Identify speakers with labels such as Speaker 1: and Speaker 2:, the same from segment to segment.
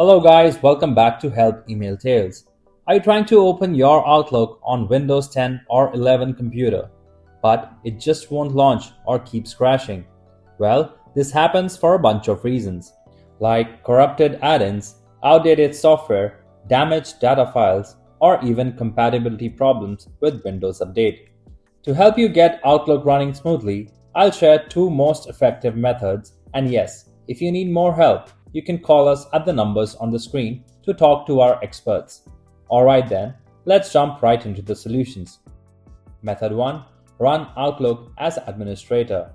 Speaker 1: Hello guys, welcome back to Help Email Tales. Are you trying to open your Outlook on Windows 10 or 11 computer, but it just won't launch or keeps crashing? Well, this happens for a bunch of reasons, like corrupted add-ins, outdated software, damaged data files, or even compatibility problems with Windows Update. To help you get Outlook running smoothly, I'll share two most effective methods, and yes, if you need more help, you can call us at the numbers on the screen to talk to our experts. Alright then, let's jump right into the solutions. Method 1. Run Outlook as administrator.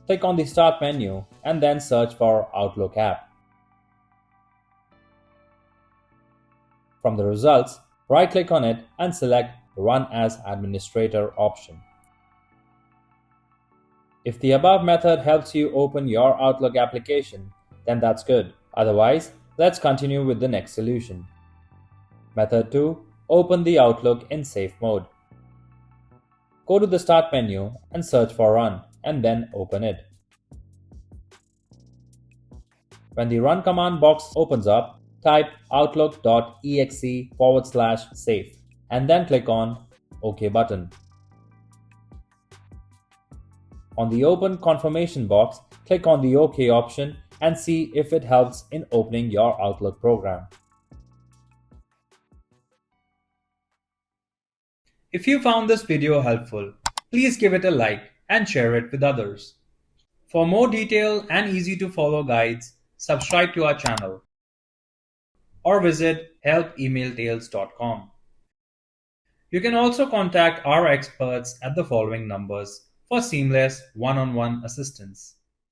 Speaker 1: Click on the Start menu and then search for Outlook app. From the results, right-click on it and select Run as Administrator option. If the above method helps you open your Outlook application, then that's good. Otherwise, let's continue with the next solution. Method 2. Open the Outlook in safe mode. Go to the Start menu and search for Run, and then open it. When the Run command box opens up, type outlook.exe/safe and then click on OK button. On the Open confirmation box, click on the OK option and see if it helps in opening your Outlook program. If you found this video helpful, please give it a like and share it with others. For more detailed and easy to follow guides, subscribe to our channel or visit helpemailtales.com. You can also contact our experts at the following numbers for seamless one-on-one assistance.